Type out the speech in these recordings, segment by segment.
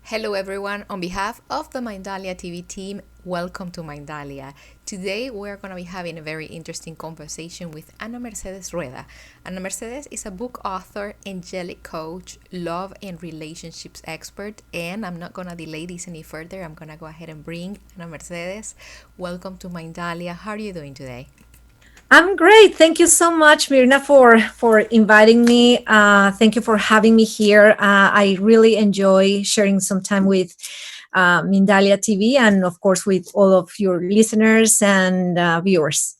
Hello, everyone. On behalf of the Mindalia TV team, welcome to Mindalia. Today, we're going to be having a very interesting conversation with Mercedes Rueda. Mercedes is a book author, angelic coach, love and relationships expert. And I'm not going to delay this any further. I'm going to go ahead and bring Mercedes. Welcome to Mindalia. How are you doing today? I'm great. Thank you so much, Mirna, for inviting me. Thank you for having me here. I really enjoy sharing some time with Mindalia TV and, of course, with all of your listeners and viewers.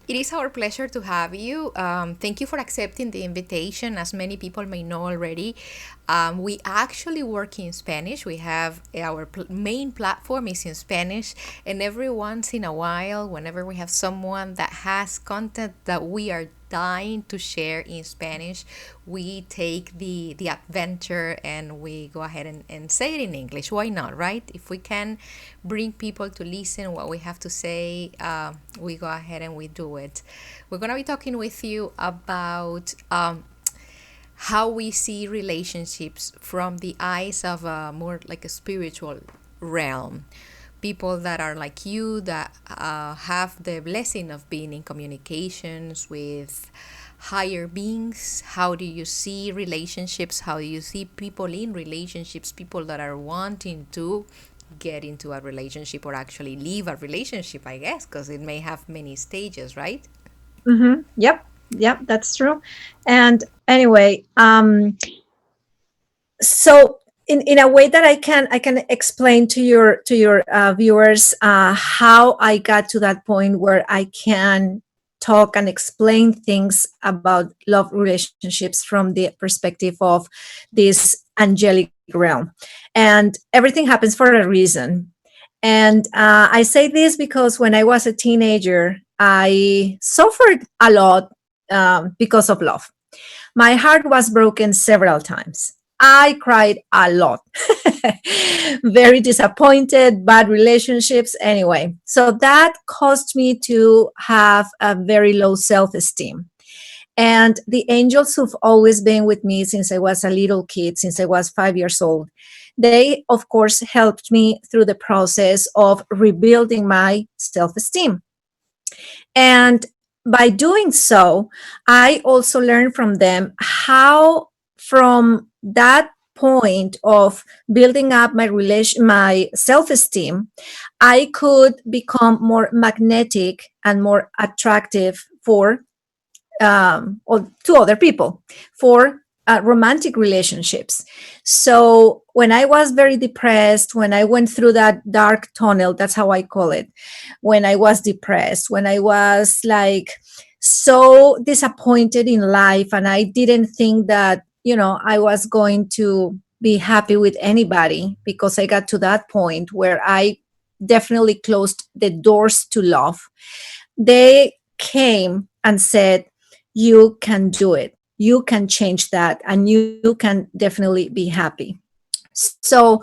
It is our pleasure to have you. Thank you for accepting the invitation. As many people may know already, we actually work in Spanish. We have our main platform is in Spanish, and every once in a while, whenever we have someone that has content that we are dying to share in Spanish, we take the adventure and we go ahead and say it in English. Why not, right? If we can bring people to listen what we have to say, we go ahead and we do it. We're going to be talking with you about how we see relationships from the eyes of a more like a spiritual realm. People that are like you, that have the blessing of being in communications with higher beings. How do you see relationships? How do you see people in relationships? People that are wanting to get into a relationship or actually leave a relationship, I guess, because it may have many stages, right? Yep, yep, that's true. And anyway, so in a way that I can explain to your viewers how I got to that point where I can talk and explain things about love relationships from the perspective of this angelic realm, and everything happens for a reason. And I say this because when I was a teenager, I suffered a lot because of love. My heart was broken several times. I cried a lot. Very disappointed, bad relationships. Anyway, so that caused me to have a very low self esteem. And the angels who've always been with me since I was a little kid, since I was 5 years old, they, of course, helped me through the process of rebuilding my self esteem. And by doing so, I also learned from them how, from that point of building up my self-esteem, I could become more magnetic and more attractive for or to other people, for romantic relationships. So when I was very depressed, when I went through that dark tunnel, that's how I call it, when I was depressed, when I was like so disappointed in life, and I didn't think that, I was going to be happy with anybody, because I got to that point where I definitely closed the doors to love. They came and said, you can do it. You can change that, and you can definitely be happy. So,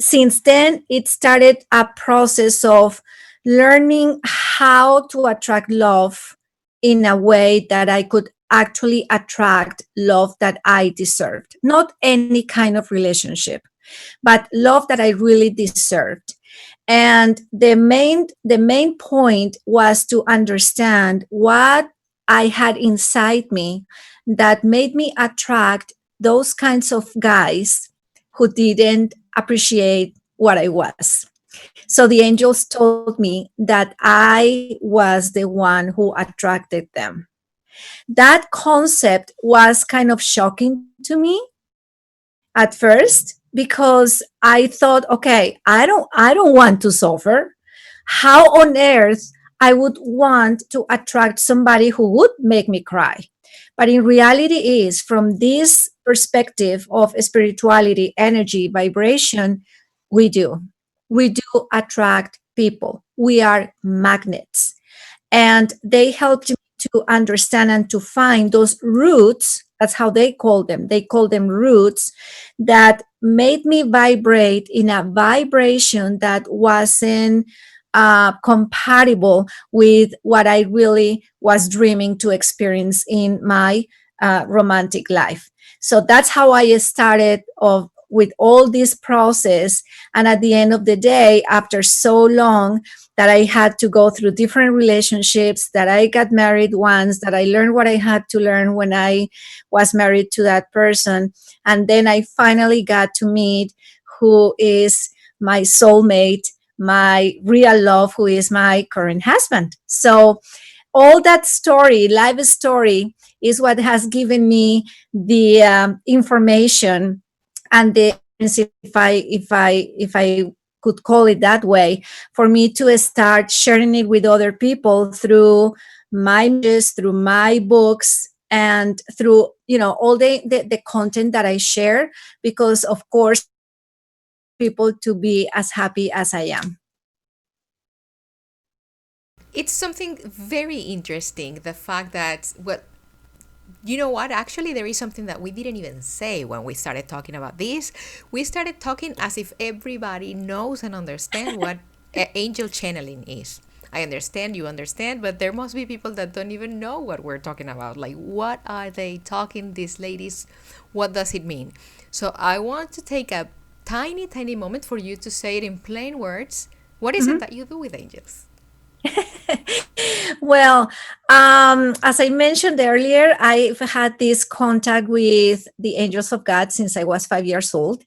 since then, it started a process of learning how to attract love in a way that I could actually attract love that I deserved. Not any kind of relationship, but love that I really deserved. And the main point was to understand what I had inside me that made me attract those kinds of guys who didn't appreciate what I was. So the angels told me that I was the one who attracted them. That concept was kind of shocking to me at first, because I thought, okay, I don't want to suffer. How on earth I would want to attract somebody who would make me cry? But in reality is, from this perspective of spirituality, energy, vibration, we do. We do attract people. We are magnets. And they helped me to understand and to find those roots. That's how they call them. They call them roots, that made me vibrate in a vibration that wasn't compatible with what I really was dreaming to experience in my romantic life. So that's how I started of with all this process. And at the end of the day, after so long that I had to go through different relationships, that I got married once, that I learned what I had to learn when I was married to that person. And then I finally got to meet who is my soulmate, my real love, who is my current husband. So all that story, life story, is what has given me the information and the if I could call it that way, for me to start sharing it with other people through my images, through my books, and through all the content that I share, because of course I want other people to be as happy as I am. It's something very interesting, the fact that, well, you know what? Actually, there is something that we didn't even say when we started talking about this. We started talking as if everybody knows and understands what angel channeling is. I understand, you understand, but there must be people that don't even know what we're talking about. Like, what are they talking, these ladies? What does it mean? So, I want to take a tiny, tiny moment for you to say it in plain words. What is it Mhm. that you do with angels? Well, as I mentioned earlier, I've had this contact with the angels of God since I was 5 years old,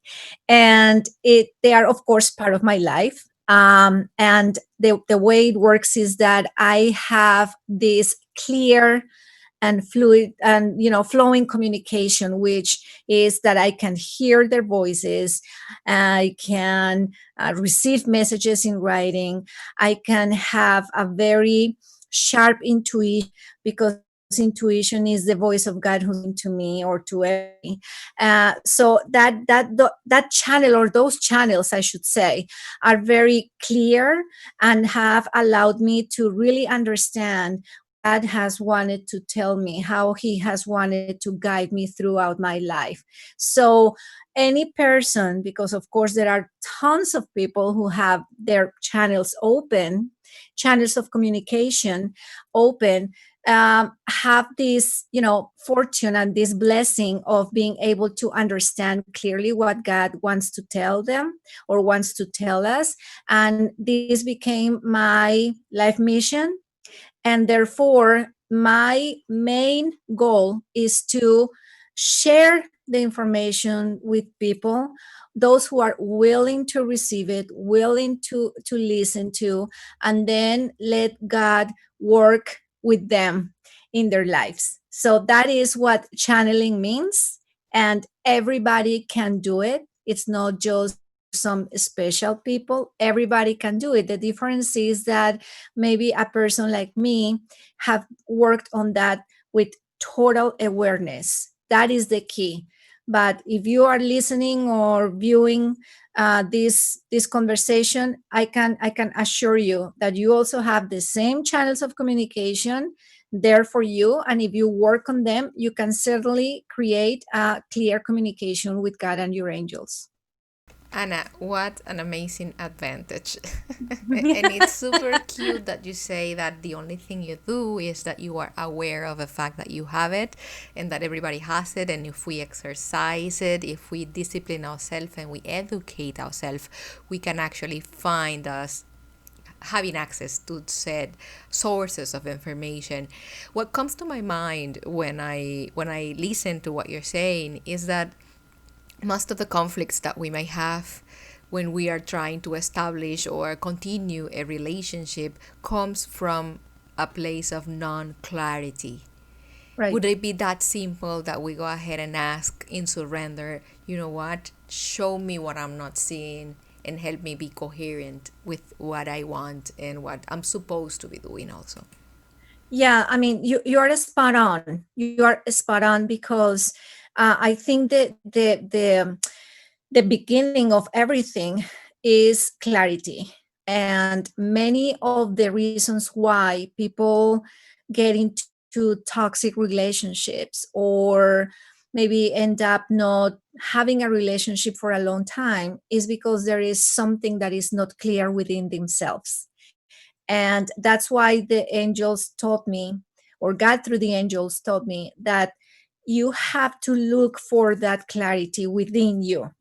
and they are, of course, part of my life. And the way it works is that I have this clear and fluid and flowing communication, which is that I can hear their voices, I can receive messages in writing, I can have a very sharp intuition, because intuition is the voice of God who's into me or to everybody. So that channel, or those channels I should say, are very clear and have allowed me to really understand God has wanted to tell me, how He has wanted to guide me throughout my life. So, any person, because of course there are tons of people who have their channels open, channels of communication open, have this, fortune and this blessing of being able to understand clearly what God wants to tell them or wants to tell us. And this became my life mission, and therefore, my main goal is to share the information with people, those who are willing to receive it, willing to listen to, and then let God work with them in their lives. So that is what channeling means. And everybody can do it. It's not just for some special people. Everybody can do it. The difference is that maybe a person like me have worked on that with total awareness. That is the key. But if you are listening or viewing this conversation, I can assure you that you also have the same channels of communication there for you, and if you work on them, you can certainly create a clear communication with God and your angels. Anna, what an amazing advantage. And it's super cute that you say that the only thing you do is that you are aware of the fact that you have it and that everybody has it. And if we exercise it, if we discipline ourselves and we educate ourselves, we can actually find us having access to said sources of information. What comes to my mind when I listen to what you're saying is that most of the conflicts that we may have when we are trying to establish or continue a relationship comes from a place of non-clarity. Right. Would it be that simple that we go ahead and ask in surrender, you know what, show me what I'm not seeing and help me be coherent with what I want and what I'm supposed to be doing also? Yeah, I mean, you are spot on. You are spot on, because I think that the beginning of everything is clarity, and many of the reasons why people get into toxic relationships, or maybe end up not having a relationship for a long time, is because there is something that is not clear within themselves. And that's why the angels taught me, or God through the angels taught me, that you have to look for that clarity within you.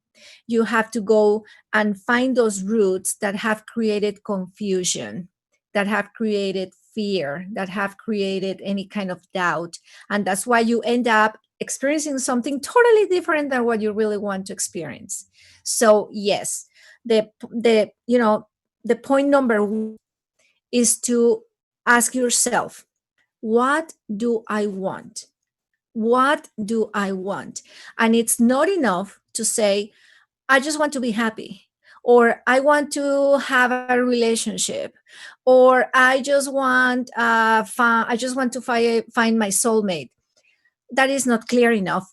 You have to go and find those roots that have created confusion, that have created fear, that have created any kind of doubt. And that's why you end up experiencing something totally different than what you really want to experience. So yes, the point number one is to ask yourself, what do I want? What do I want? And it's not enough to say, I just want to be happy, or I want to have a relationship, or I just want to find my soulmate. That is not clear enough.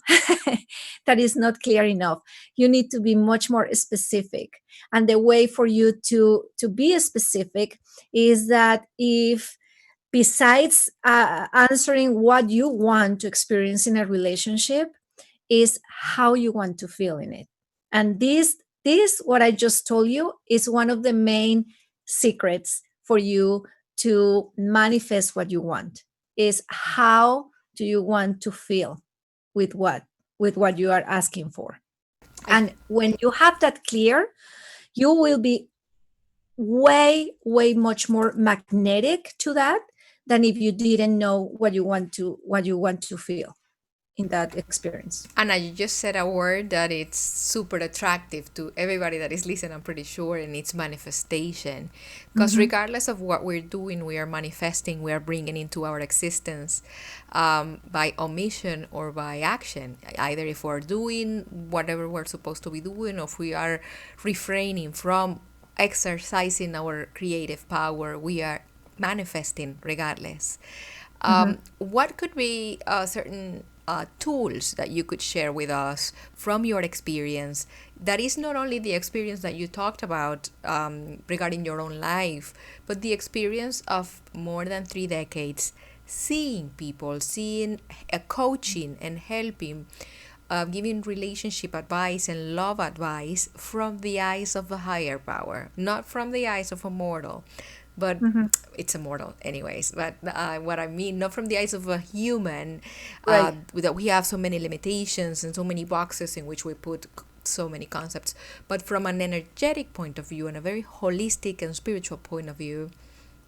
That is not clear enough. You need to be much more specific. And the way for you to be specific is that, if besides answering what you want to experience in a relationship, is how you want to feel in it. And this what I just told you is one of the main secrets for you to manifest what you want, is how do you want to feel with what you are asking for. I And when you have that clear, you will be way much more magnetic to that than if you didn't know what you want to feel in that experience. And you just said a word that it's super attractive to everybody that is listening, I'm pretty sure, and it's manifestation. Because Mhm. regardless of what we're doing, we are manifesting, we are bringing into our existence, by omission or by action. Either if we're doing whatever we're supposed to be doing, or if we are refraining from exercising our creative power, we are manifesting regardless. Mhm. What could be certain tools that you could share with us from your experience? That is not only the experience that you talked about regarding your own life, but the experience of more than 3 decades seeing people, seeing a coaching and helping, giving relationship advice and love advice from the eyes of a higher power, not from the eyes of a mortal, but Mhm. it's immortal anyways. But what I mean, not from the eyes of a human, Right. that we have so many limitations and so many boxes in which we put so many concepts, but from an energetic point of view and a very holistic and spiritual point of view.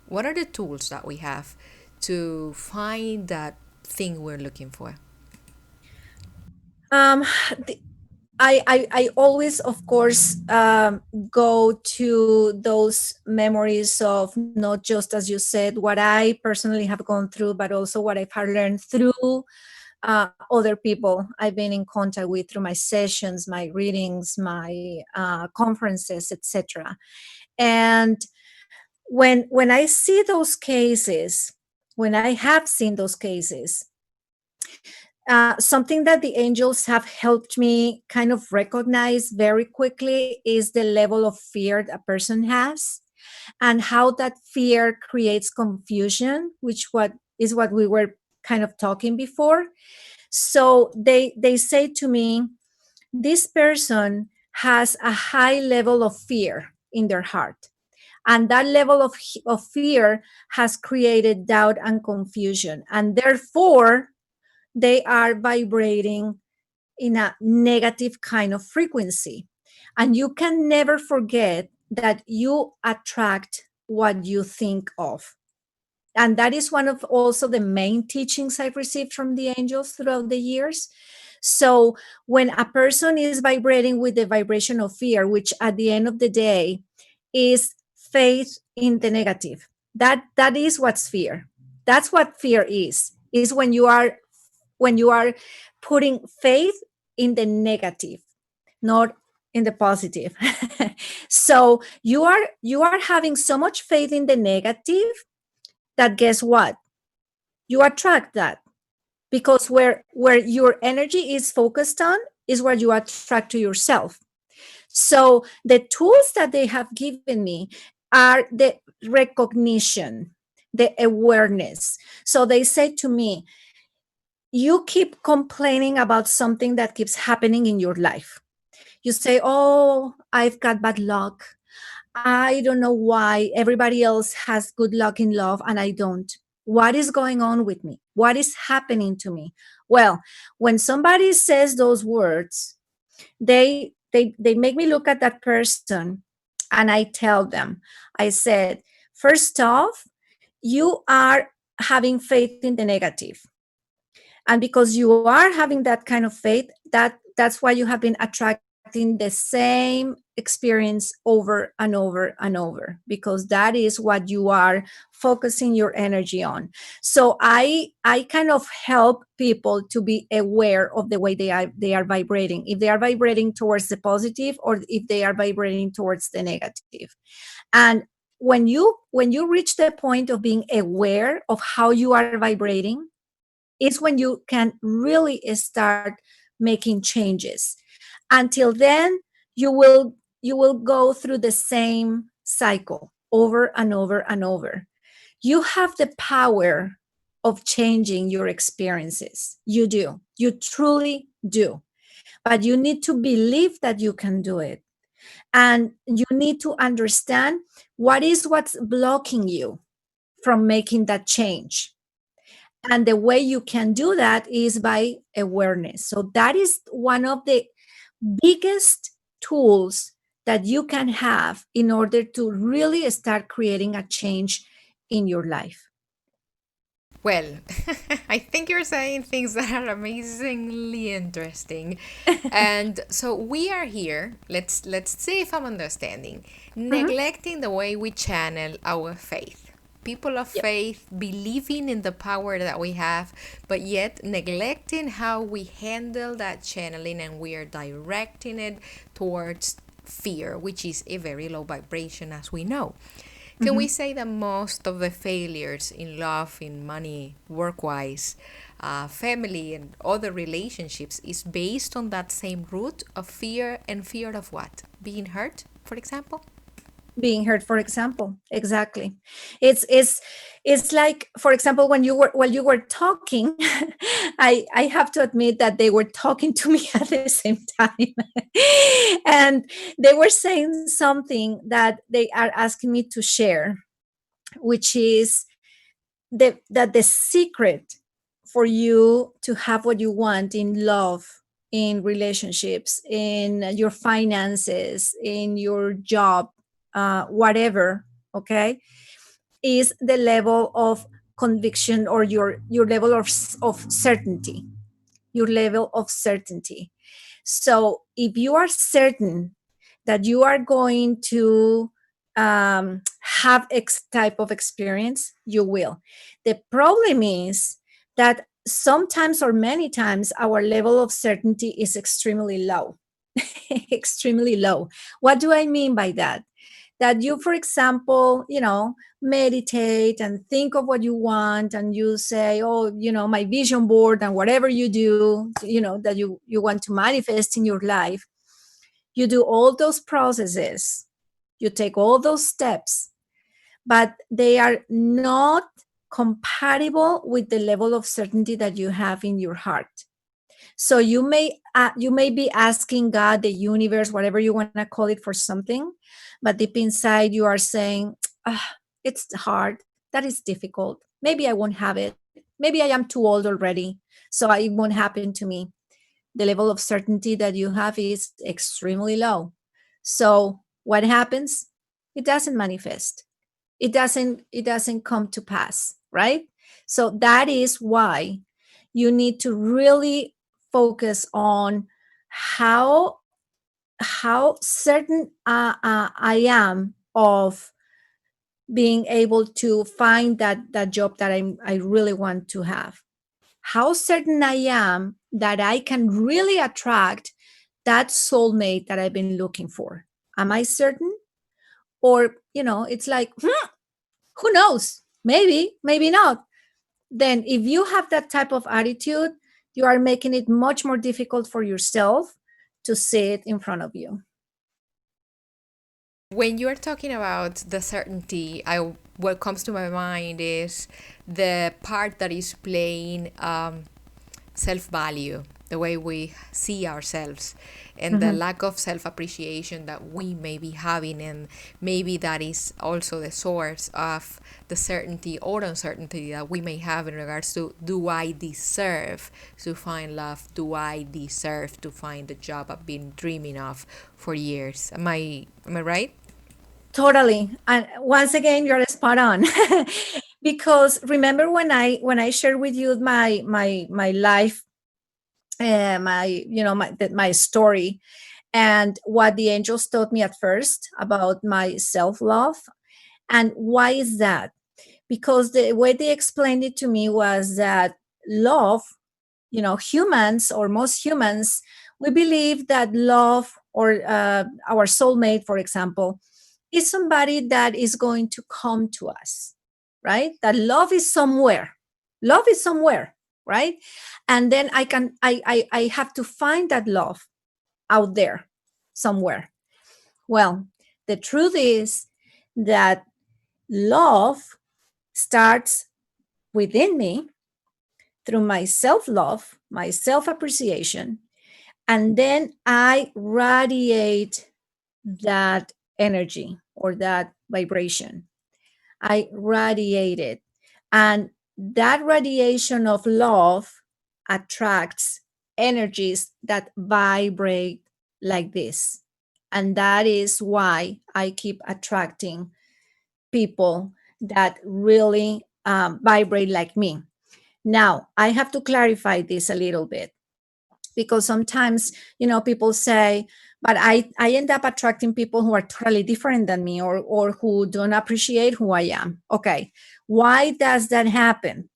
What are the tools that we have to find that thing we're looking for? Um, the, I always, of course, go to those memories of, not just, as you said, what I personally have gone through, but also what I've learned through other people I've been in contact with through my sessions, my readings, my conferences, etc. And when I see those cases, when I have seen those cases, something that the angels have helped me kind of recognize very quickly is the level of fear a person has, and how that fear creates confusion, which what we were kind of talking before. So they say to me, this person has a high level of fear in their heart, and that level of fear has created doubt and confusion, and therefore they are vibrating in a negative kind of frequency. And you can never forget that you attract what you think of. And that is one of also the main teachings I've received from the angels throughout the years. So when a person is vibrating with the vibration of fear, which at the end of the day is faith in the negative, that is what's fear. That's what fear is when you are putting faith in the negative, not in the positive. So you are having so much faith in the negative that, guess what, you attract that, because where your energy is focused on is where you attract to yourself. So the tools that they have given me are the recognition, the awareness. So they say to me, you keep complaining about something that keeps happening in your life. You say, oh, I've got bad luck. I don't know why everybody else has good luck in love and I don't. What is going on with me? What is happening to me? Well, when somebody says those words, they they make me look at that person, and I tell them, I said, first off, you are having faith in the negative. And because you are having that kind of faith, that's why you have been attracting the same experience over and over and over, because that is what you are focusing your energy on. So I kind of help people to be aware of the way they are vibrating, if they are vibrating towards the positive or if they are vibrating towards the negative. And when you reach the point of being aware of how you are vibrating, is when you can really start making changes. Until then, you will go through the same cycle over and over and over. You have the power of changing your experiences. You do. You truly do. But you need to believe that you can do it. And you need to understand what's blocking you from making that change. And the way you can do that is by awareness. So that is one of the biggest tools that you can have in order to really start creating a change in your life. Well, I think you're saying things that are amazingly interesting. And so we are here, let's see if I'm understanding, Mhm. neglecting the way we channel our faith. People of Yep. faith believing in the power that we have, but yet neglecting how we handle that channeling, and we are directing it towards fear, which is a very low vibration, as we know. Can we Mhm. say that most of the failures in love, in money, work wise, family, and other relationships is based on that same root of fear, and fear of what? Being hurt, for example? Being heard, for example, exactly. It's like, for example, when you were talking, I have to admit that they were talking to me at the same time. And they were saying something that they are asking me to share, which is that the secret for you to have what you want in love, in relationships, in your finances, in your job, whatever, okay, is the level of conviction, or your level of certainty, your level of certainty. So if you are certain that you are going to have X type of experience, you will. The problem is that sometimes, or many times, our level of certainty is extremely low. Extremely low. What do I mean by that? That you, for example, meditate and think of what you want, and you say, oh, my vision board, and whatever you do, that you want to manifest in your life. You do all those processes, you take all those steps, but they are not compatible with the level of certainty that you have in your heart. So you may be asking God, the universe, whatever you want to call it, for something, but deep inside you are saying, it's hard, that is difficult, maybe I won't have it, maybe I am too old already, so it won't happen to me. The level of certainty that you have is extremely low. So what happens? It doesn't manifest. It doesn't come to pass, right? So that is why you need to really focus on how how certain I am of being able to find that job that I really want to have. How certain I am that I can really attract that soulmate that I've been looking for. Am I certain? Or, it's like, who knows? Maybe, maybe not. Then, if you have that type of attitude, you are making it much more difficult for yourself to see it in front of you. When you're talking about the certainty, what comes to my mind is the part that is playing self-value, the way we see ourselves, and the Mhm. lack of self-appreciation that we may be having, and maybe that is also the source of the certainty or uncertainty that we may have in regards to, do I deserve to find love? Do I deserve to find the job I've been dreaming of for years? Am I right? Totally. And once again, you're spot on. Because remember when I shared with you my life, my my story, and what the angels taught me at first about my self-love. And why is that? Because the way they explained it to me was that love, humans, or most humans, we believe that love, or our soulmate, for example, is somebody that is going to come to us, right? That love is somewhere. Love is somewhere, right? And then I have to find that love out there somewhere. Well, the truth is that love starts within me through my self love, my self appreciation, and then I radiate that energy or that vibration. I radiate it. And that radiation of love attracts energies that vibrate like this. And that is why I keep attracting people that really vibrate like me. Now, I have to clarify this a little bit, because sometimes, people say, but I end up attracting people who are totally different than me, or who don't appreciate who I am. Okay. Why does that happen?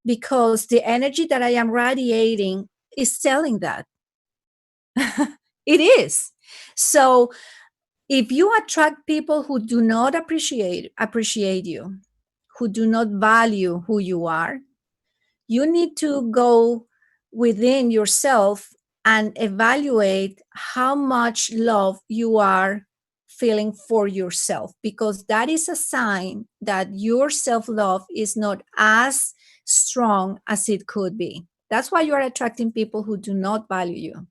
Because the energy that I am radiating is telling that. It is. So if you attract people who do not appreciate you, who do not value who you are, you need to go within yourself and evaluate how much love you are feeling for yourself, because that is a sign that your self-love is not as strong as it could be. That's why you are attracting people who do not value you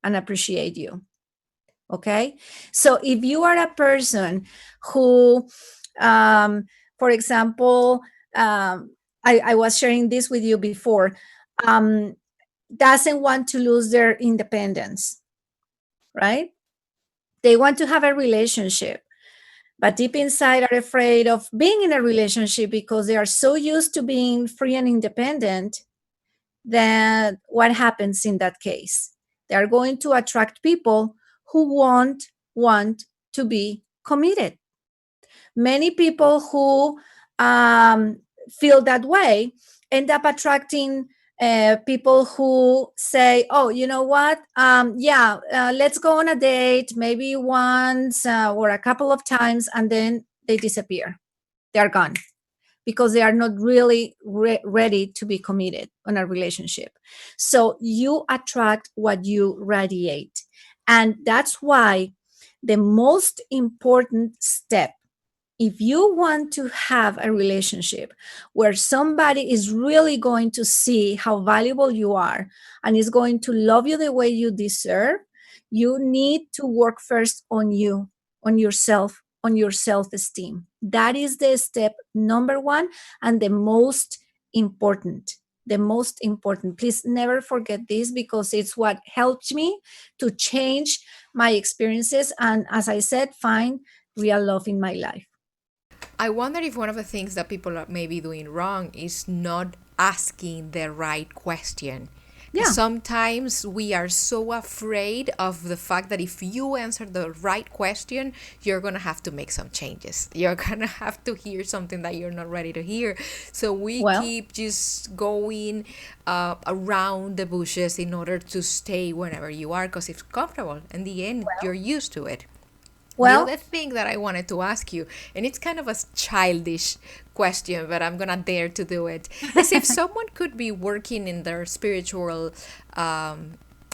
and appreciate you. Okay. So if you are a person who, um, for example, I was sharing this with you before, um, doesn't want to lose their independence, right? They want to have a relationship, but deep inside are afraid of being in a relationship because they are so used to being free and independent. Then what happens in that case? They are going to attract people who won't want to be committed. Many people who feel that way end up attracting people who say, oh, you know what? Yeah, let's go on a date, maybe once or a couple of times, and then they disappear. They're gone because they are not really ready to be committed on a relationship. So you attract what you radiate. And that's why the most important step, if you want to have a relationship where somebody is really going to see how valuable you are and is going to love you the way you deserve, you need to work first on you, on yourself, on your self-esteem. That is the step number one, and the most important. The most important. Please never forget this, because it's what helped me to change my experiences and, as I said, find real love in my life. I wonder if one of the things that people are maybe doing wrong is not asking the right question. Because Yeah. sometimes we are so afraid of the fact that if you answer the right question, you're going to have to make some changes. You're going to have to hear something that you're not ready to hear. So we Well, keep just going around the bushes in order to stay wherever you are because it's comfortable. In the end, you're used to it. The well, other thing that I wanted to ask you, and it's kind of a childish question, but I'm gonna dare to do it, is if someone could be working in their spiritual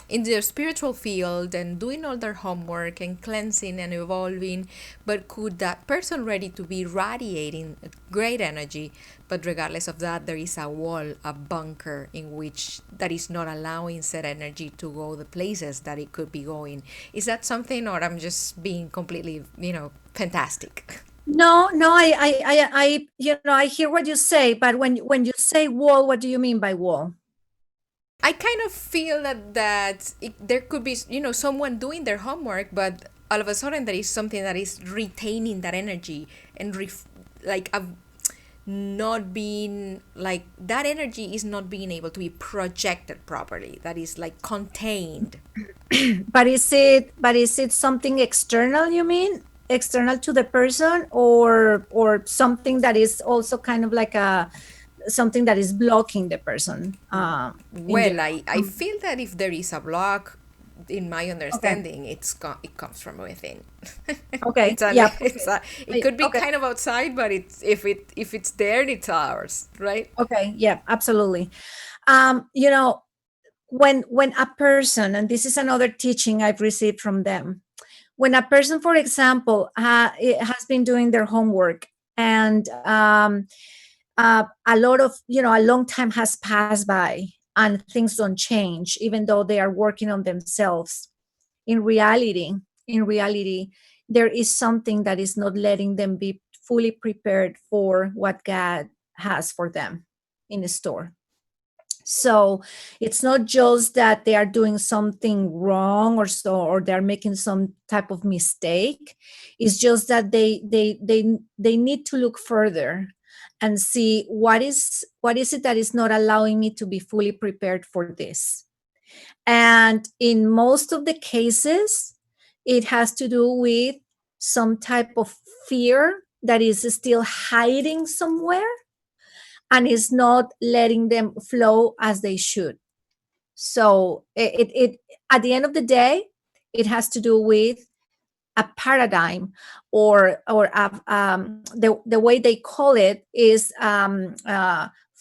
in their spiritual field and doing all their homework and cleansing and evolving, but could that person ready to be radiating great energy, but regardless of that, there is a wall, a bunker in which that is not allowing said energy to go the places that it could be going. Is that something, or I'm just being completely, fantastic? No, no, I hear what you say, but when you say wall, what do you mean by wall? I kind of feel there could be, someone doing their homework, but all of a sudden there is something that is retaining that energy and like a, not being like that energy is not being able to be projected properly. That is like contained. But is it something external, you mean? External to the person, or something that is also kind of like a something that is blocking the person in Well, general? I feel that if there is a block, in my Okay. understanding, it comes from within. Okay. it's a Yeah. it's a it could be Okay. kind of outside, but it's if it's there, it's ours, right? Okay. Yeah, absolutely. You know, when a person, and this is another teaching I've received from them, when a person, for example, has been doing their homework, and a lot of, a long time has passed by and things don't change, even though they are working on themselves. In reality, in reality, there is something that is not letting them be fully prepared for what God has for them in the store. So it's not just that they are doing something wrong, or they're making some type of mistake. It's just that they need to look further and see what is it that is not allowing me to be fully prepared for this. And in most of the cases, it has to do with some type of fear that is still hiding somewhere and is not letting them flow as they should. So it at the end of the day, it has to do with a paradigm, or the way they call it is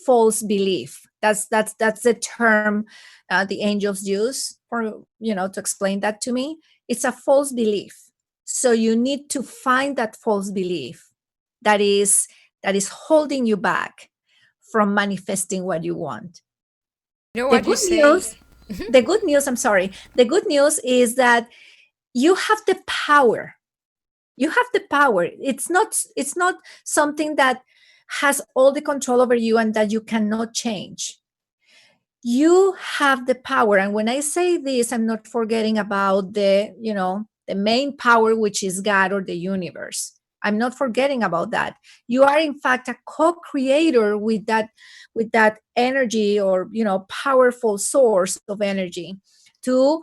false belief. That's the term the angels use for, to explain that to me. It's a false belief. So you need to find that false belief that is that is holding you back from manifesting what you want. You know The what you good say? news, the good news, I'm sorry. The good news is that you have the power. You have the power. It's not something that has all the control over you and that you cannot change. You have the power. And when I say this, I'm not forgetting about the main power, which is God or the universe. I'm not forgetting about that. You are in fact a co-creator with that energy, or powerful source of energy to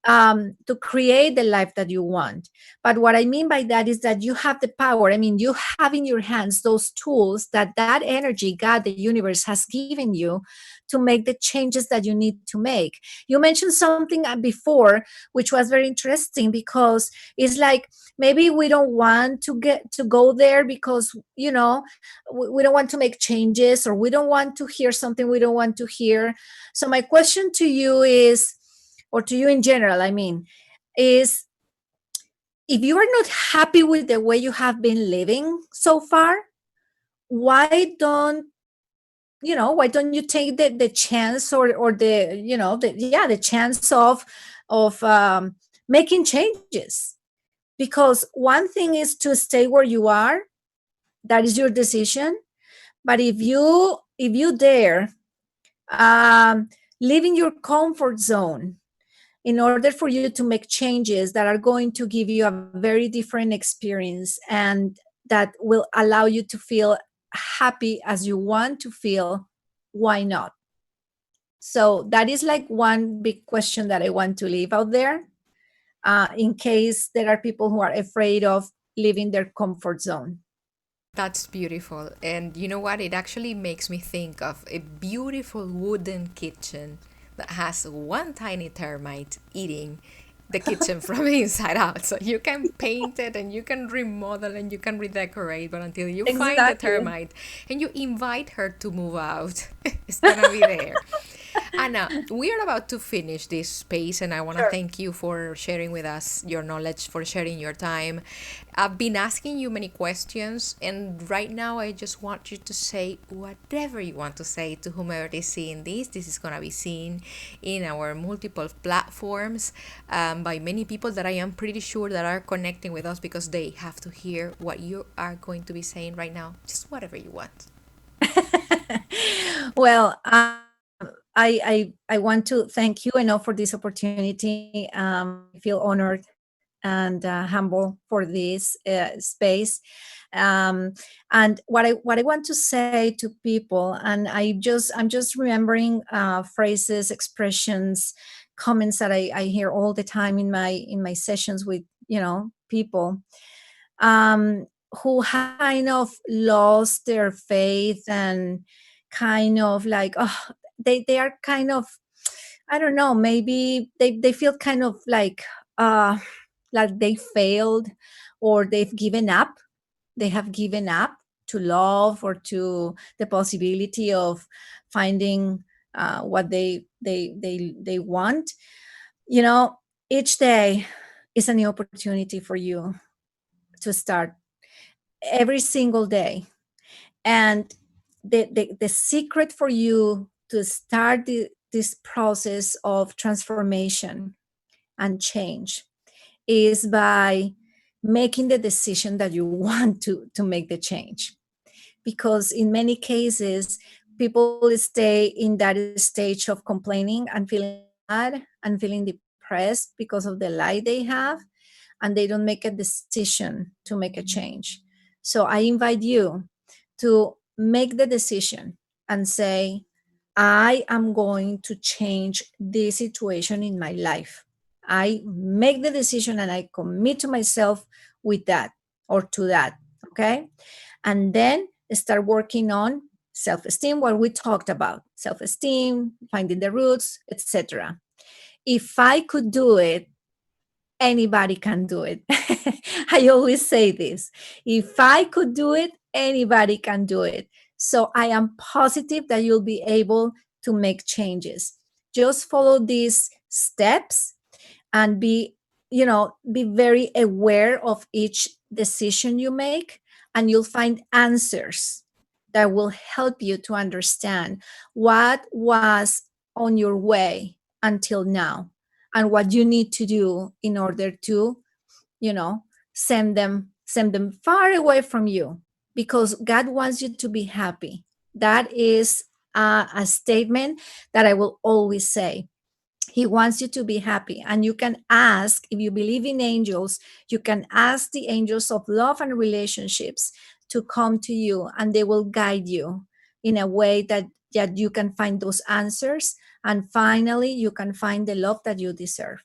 to create the life that you want. But what I mean by that is that you have the power. I mean, you have in your hands those tools that energy, God, the universe, has given you to make the changes that you need to make. You mentioned something before, which was very interesting, because it's like maybe we don't want to get to go there because we don't want to make changes, or we don't want to hear something we don't want to hear. So my question to you is, or to you in general, I mean, is, if you are not happy with the way you have been living so far, why don't why don't you take the chance, or the chance of making changes? Because one thing is to stay where you are, that is your decision. But if you dare live in your comfort zone in order for you to make changes that are going to give you a very different experience, and that will allow you to feel happy as you want to feel, why not? So that is like one big question that I want to leave out there, in case there are people who are afraid of leaving their comfort zone. That's beautiful. And you know what? It actually makes me think of a beautiful wooden kitchen that has one tiny termite eating the kitchen from the inside out. So you can paint it and you can remodel and you can redecorate, but until you find the Exactly. termite and you invite her to move out, it's gonna be there. Anna, we are about to finish this space, and I want to Sure. thank you for sharing with us your knowledge, for sharing your time. I've been asking you many questions, and right now I just want you to say whatever you want to say to whomever is seeing this. This is going to be seen in our multiple platforms by many people that I am pretty sure that are connecting with us because they have to hear what you are going to be saying right now. Just whatever you want. Well, I want to thank you, enough for this opportunity. I feel honored and humble for this space. Um, and what I want to say to people, and I'm just remembering phrases, expressions, comments that I hear all the time in my sessions with people um, who have kind of lost their faith and kind of like, oh, they are kind of, I don't know, maybe they feel kind of uh like they failed, or they've given up. They have given up to love, or to the possibility of finding what they want. you know each day is a new opportunity for you to start, every single day. And the secret for you to start this process of transformation and change is by making the decision that you want to make the change. Because in many cases, people stay in that stage of complaining and feeling bad and feeling depressed because of the lie they have, and they don't make a decision to make a change. So I invite you to make the decision and say, I am going to change this situation in my life. I make the decision and I commit to myself with that, or to that. Okay. And then start working on self-esteem, what we talked about: self-esteem, finding the roots, etc. If I could do it, anybody can do it. I always say this: if I could do it, anybody can do it. So I am positive that you'll be able to make changes. Just follow these steps and be very aware of each decision you make, and you'll find answers that will help you to understand what was on your way until now, and what you need to do in order to you know send them far away from you, because God wants you to be happy. That is a statement that I will always say. He wants you to be happy. And you can ask, if you believe in angels, you can ask the angels of love and relationships to come to you, and they will guide you in a way that you can find those answers. And finally, you can find the love that you deserve.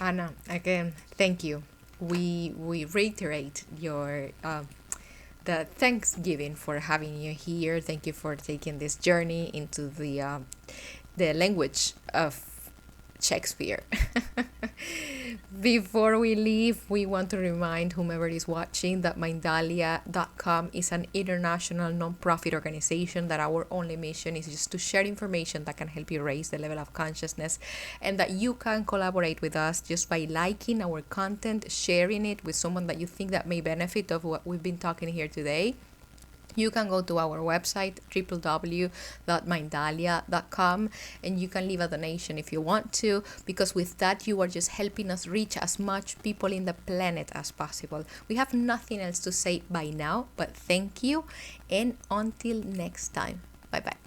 Anna, again, thank you. We reiterate your the Thanksgiving for having you here. Thank you for taking this journey into the language of Shakespeare. Before we leave, we want to remind whomever is watching that Mindalia.com is an international non-profit organization, that our only mission is just to share information that can help you raise the level of consciousness, and that you can collaborate with us just by liking our content, sharing it with someone that you think that may benefit of what we've been talking here today. You can go to our website www.mindalia.com, and you can leave a donation if you want to, because with that you are just helping us reach as much people in the planet as possible. We have nothing else to say by now, but thank you, and until next time, bye bye.